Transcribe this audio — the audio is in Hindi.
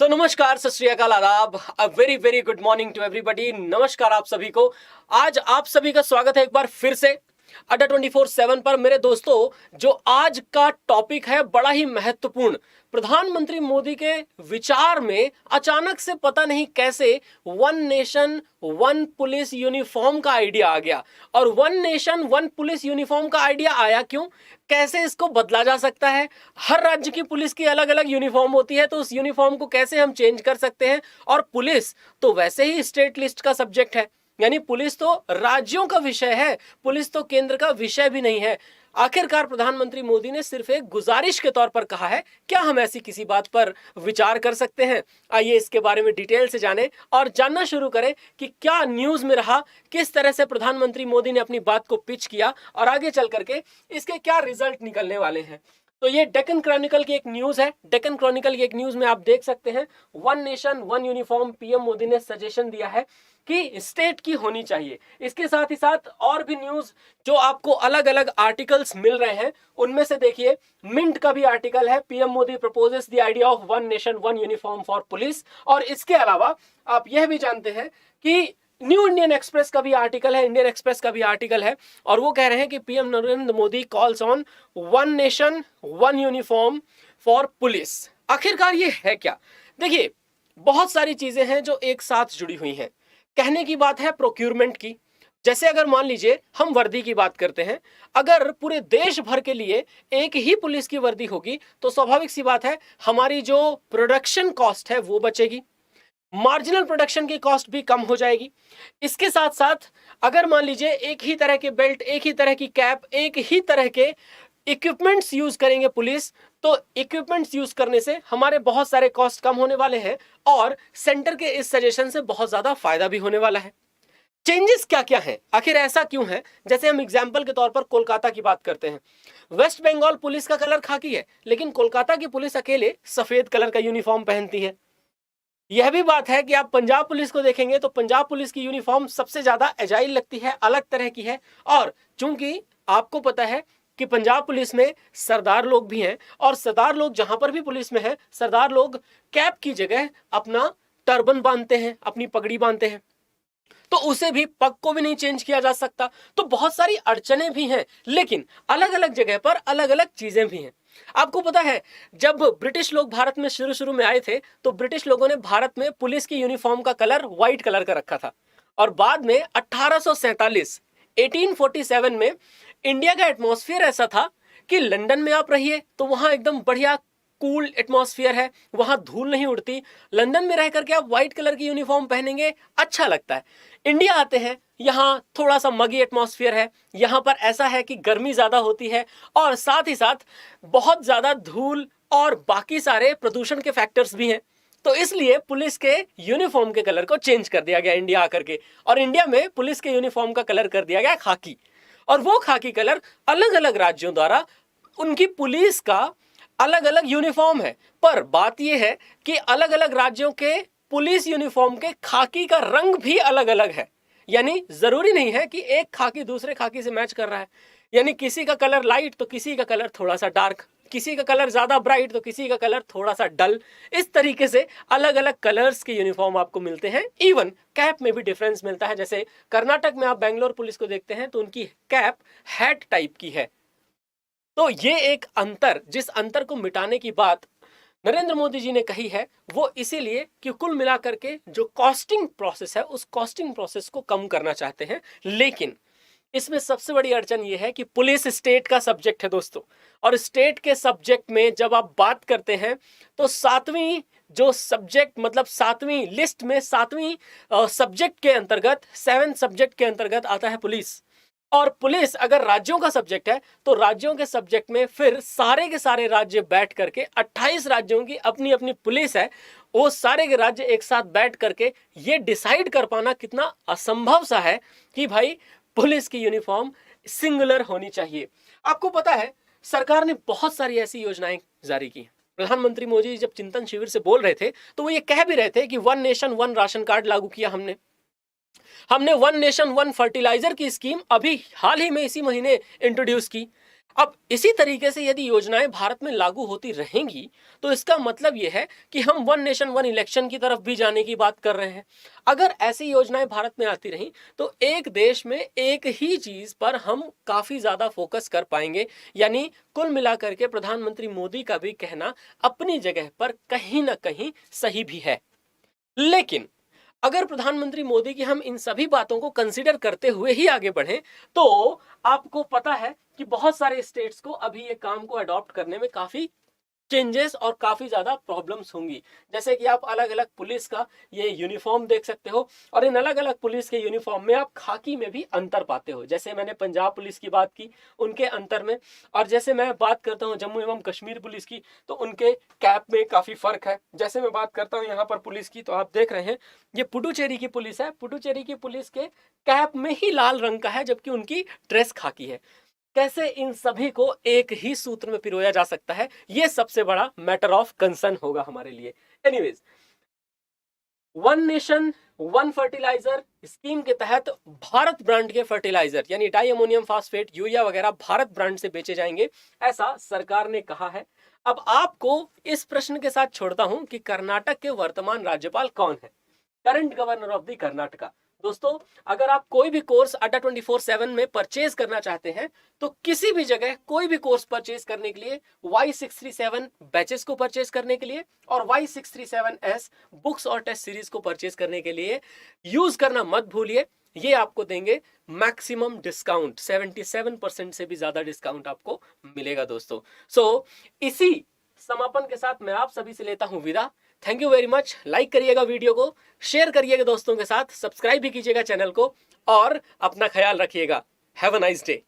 तो नमस्कार, सत श्री अकाल, आदाब, a very very good morning to everybody. नमस्कार आप सभी को। आज आप सभी का स्वागत है एक बार फिर से अड्डा 24/7 पर। मेरे दोस्तों, जो आज का टॉपिक है बड़ा ही महत्वपूर्ण। प्रधानमंत्री मोदी के विचार में अचानक से पता नहीं कैसे one nation one police uniform का आइडिया आ गया। और one nation one police uniform का आइडिया आया क्यों, कैसे इसको बदला जा सकता है। हर राज्य की पुलिस की अलग अलग यूनिफॉर्म होती है, तो उस यूनिफॉर्म को कैसे हम चेंज कर सकते हैं। और पुलिस तो वैसे ही स्टेट लिस्ट का सब्जेक्ट है, यानी पुलिस तो राज्यों का विषय है, पुलिस तो केंद्र का विषय भी नहीं है। आखिरकार प्रधानमंत्री मोदी ने सिर्फ एक गुजारिश के तौर पर कहा है, क्या हम ऐसी किसी बात पर विचार कर सकते हैं। आइए इसके बारे में डिटेल से जानें और जानना शुरू करें कि क्या न्यूज में रहा, किस तरह से प्रधानमंत्री मोदी ने अपनी बात को पिच किया और आगे चल करके इसके क्या रिजल्ट निकलने वाले हैं। तो ये डेक्कन क्रॉनिकल की एक न्यूज है। डेक्कन क्रॉनिकल की एक न्यूज में आप देख सकते हैं, one nation one uniform PM Modi ने सजेशन दिया है कि स्टेट की होनी चाहिए। इसके साथ ही साथ और भी न्यूज जो आपको अलग अलग आर्टिकल्स मिल रहे हैं, उनमें से देखिए मिंट का भी आर्टिकल है, PM Modi proposes the idea of one nation one uniform for police. और इसके अलावा आप यह भी जानते हैं कि न्यू इंडियन एक्सप्रेस का भी आर्टिकल है, इंडियन एक्सप्रेस का भी आर्टिकल है, और वो कह रहे हैं कि PM Narendra Modi calls on one nation one uniform for police. आखिरकार ये है क्या? देखिए, बहुत सारी चीजें हैं जो एक साथ जुड़ी हुई हैं। कहने की बात है प्रोक्यूरमेंट की। जैसे अगर मान लीजिए हम वर्दी की बात करते हैं, अगर पूरे देश भर के लिए एक ही पुलिस की वर्दी होगी तो स्वाभाविक सी बात है हमारी जो प्रोडक्शन कॉस्ट है वो बचेगी, मार्जिनल प्रोडक्शन की कॉस्ट भी कम हो जाएगी। इसके साथ साथ अगर मान लीजिए एक ही तरह के बेल्ट, एक ही तरह की कैप, एक ही तरह के इक्विपमेंट्स यूज करेंगे पुलिस, तो इक्विपमेंट्स यूज करने से हमारे बहुत सारे कॉस्ट कम होने वाले हैं और सेंटर के इस सजेशन से बहुत ज्यादा फायदा भी होने वाला है। चेंजेस क्या क्या हैं, आखिर ऐसा क्यों है? जैसे हम एग्जांपल के तौर पर कोलकाता की बात करते हैं। वेस्ट बंगाल पुलिस का कलर खाकी है, लेकिन कोलकाता की पुलिस अकेले सफेद कलर का यूनिफॉर्म पहनती है। यह भी बात है कि आप पंजाब पुलिस को देखेंगे तो पंजाब पुलिस की यूनिफॉर्म सबसे ज्यादा एजाइल लगती है, अलग तरह की है। और चूंकि आपको पता है कि पंजाब पुलिस में सरदार लोग भी हैं, और सरदार लोग जहां पर भी पुलिस में हैं, सरदार लोग कैप की जगह अपना टर्बन बांधते हैं, अपनी पगड़ी बांधते हैं, तो उसे भी, पग को भी नहीं चेंज किया जा सकता। तो बहुत सारी अड़चने भी हैं, लेकिन अलग अलग जगह पर अलग अलग चीजें भी हैं। आपको पता है, जब ब्रिटिश लोग भारत में शुरू शुरू में आए थे तो ब्रिटिश लोगों ने भारत में पुलिस की यूनिफॉर्म का कलर व्हाइट कलर का रखा था। और बाद में 1847 में इंडिया का एटमॉस्फेयर ऐसा था कि लंदन में आप रहिए तो वहां एकदम बढ़िया कूल एटमॉस्फेयर है, वहां धूल नहीं उड़ती। लंदन में रह करके आप व्हाइट कलर की यूनिफॉर्म पहनेंगे, अच्छा लगता है। इंडिया आते हैं, यहाँ थोड़ा सा मगी एटमॉस्फेयर है, यहाँ पर ऐसा है कि गर्मी ज्यादा होती है और साथ ही साथ बहुत ज्यादा धूल और बाकी सारे प्रदूषण के फैक्टर्स भी हैं। तो इसलिए पुलिस के यूनिफॉर्म के कलर को चेंज कर दिया गया इंडिया आकर के, और इंडिया में पुलिस के यूनिफॉर्म का कलर कर दिया गया खाकी। और वो खाकी कलर अलग अलग राज्यों द्वारा उनकी पुलिस का अलग अलग यूनिफॉर्म है। पर बात यह है कि अलग अलग राज्यों के पुलिस यूनिफॉर्म के खाकी का रंग भी अलग अलग है, यानी जरूरी नहीं है कि एक खाकी दूसरे खाकी से मैच कर रहा है। यानी किसी का कलर लाइट तो किसी का कलर थोड़ा सा डार्क, किसी का कलर ज्यादा ब्राइट तो किसी का कलर थोड़ा सा डल। इस तरीके से अलग अलग कलर्स के यूनिफॉर्म आपको मिलते हैं। इवन कैप में भी डिफरेंस मिलता है। जैसे कर्नाटक में आप बेंगलोर पुलिस को देखते हैं तो उनकी कैप हैट टाइप की है। तो ये एक अंतर, जिस अंतर को मिटाने की बात नरेंद्र मोदी जी ने कही है, वो इसीलिए कि कुल मिलाकर के जो कॉस्टिंग प्रोसेस है उस कॉस्टिंग प्रोसेस को कम करना चाहते हैं। लेकिन इसमें सबसे बड़ी अड़चन ये है कि पुलिस स्टेट का सब्जेक्ट है दोस्तों, और स्टेट के सब्जेक्ट में जब आप बात करते हैं तो सातवीं जो सब्जेक्ट, मतलब सातवीं लिस्ट में सातवीं सब्जेक्ट के अंतर्गत, 7 सब्जेक्ट के अंतर्गत आता है पुलिस। और पुलिस अगर राज्यों का सब्जेक्ट है तो राज्यों के सब्जेक्ट में फिर सारे के सारे राज्य बैठ करके, 28 राज्यों की अपनी अपनी पुलिस है, वो सारे के राज्य एक साथ बैठ करके ये डिसाइड कर पाना कितना असंभव सा है कि भाई पुलिस की यूनिफॉर्म सिंगुलर होनी चाहिए। आपको पता है सरकार ने बहुत सारी ऐसी योजनाएं जारी की। प्रधानमंत्री मोदी जब चिंतन शिविर से बोल रहे थे तो वो ये कह भी रहे थे कि one nation one ration card लागू किया हमने वन नेशन वन फर्टिलाइजर की स्कीम अभी हाल ही में इसी महीने इंट्रोड्यूस की। अब इसी तरीके से यदि योजनाएं भारत में लागू होती रहेंगी तो इसका मतलब यह है कि हम वन नेशन वन इलेक्शन की तरफ भी जाने की बात कर रहे हैं। अगर ऐसी योजनाएं भारत में आती रहीं तो एक देश में एक ही चीज पर हम काफी ज्यादा फोकस कर पाएंगे। यानी कुल मिलाकर के प्रधानमंत्री मोदी का भी कहना अपनी जगह पर कहीं ना कहीं सही भी है। लेकिन अगर प्रधानमंत्री मोदी की हम इन सभी बातों को कंसीडर करते हुए ही आगे बढ़ें तो आपको पता है कि बहुत सारे स्टेट्स को अभी ये काम को अडॉप्ट करने में काफी चेंजेस और काफी ज्यादा प्रॉब्लम्स होंगी। जैसे कि आप अलग अलग पुलिस का ये यूनिफॉर्म देख सकते हो और इन अलग अलग पुलिस के यूनिफॉर्म में आप खाकी में भी अंतर पाते हो। जैसे मैंने पंजाब पुलिस की बात की, उनके अंतर में, और जैसे मैं बात करता हूँ जम्मू एवं कश्मीर पुलिस की तो उनके कैप में काफी फर्क है। जैसे मैं बात करता हूँ यहाँ पर पुलिस की तो आप देख रहे हैं ये पुडुचेरी की पुलिस है, पुडुचेरी की पुलिस के कैप में ही लाल रंग का है जबकि उनकी ड्रेस खाकी है। कैसे इन सभी को एक ही सूत्र में पिरोया जा सकता है, यह सबसे बड़ा मैटर ऑफ कंसर्न होगा हमारे लिए। Anyways, one nation one fertiliser scheme के तहत भारत ब्रांड के फर्टिलाइजर यानी डाई अमोनियम फास्फेट, यूरिया वगैरह भारत ब्रांड से बेचे जाएंगे, ऐसा सरकार ने कहा है। अब आपको इस प्रश्न के साथ छोड़ता हूं कि कर्नाटक के वर्तमान राज्यपाल कौन है, current governor of the Karnataka. दोस्तों, अगर आप कोई भी कोर्स अड्डा 24/7 में परचेज करना चाहते हैं तो किसी भी जगह कोई भी कोर्स परचेज करने के लिए Y637 बैचेस को परचेज करने के लिए और Y637S बुक्स और टेस्ट सीरीज को परचेज करने के लिए यूज करना मत भूलिए। ये आपको देंगे मैक्सिमम डिस्काउंट, 77% से भी ज्यादा डिस्काउंट आपको मिलेगा दोस्तों। सो इसी समापन के साथ मैं आप सभी से लेता हूं विदा। Thank you very much. Like करिएगा वीडियो को, शेयर करिएगा दोस्तों के साथ, सब्सक्राइब भी कीजिएगा चैनल को और अपना ख्याल रखिएगा। Have a nice day.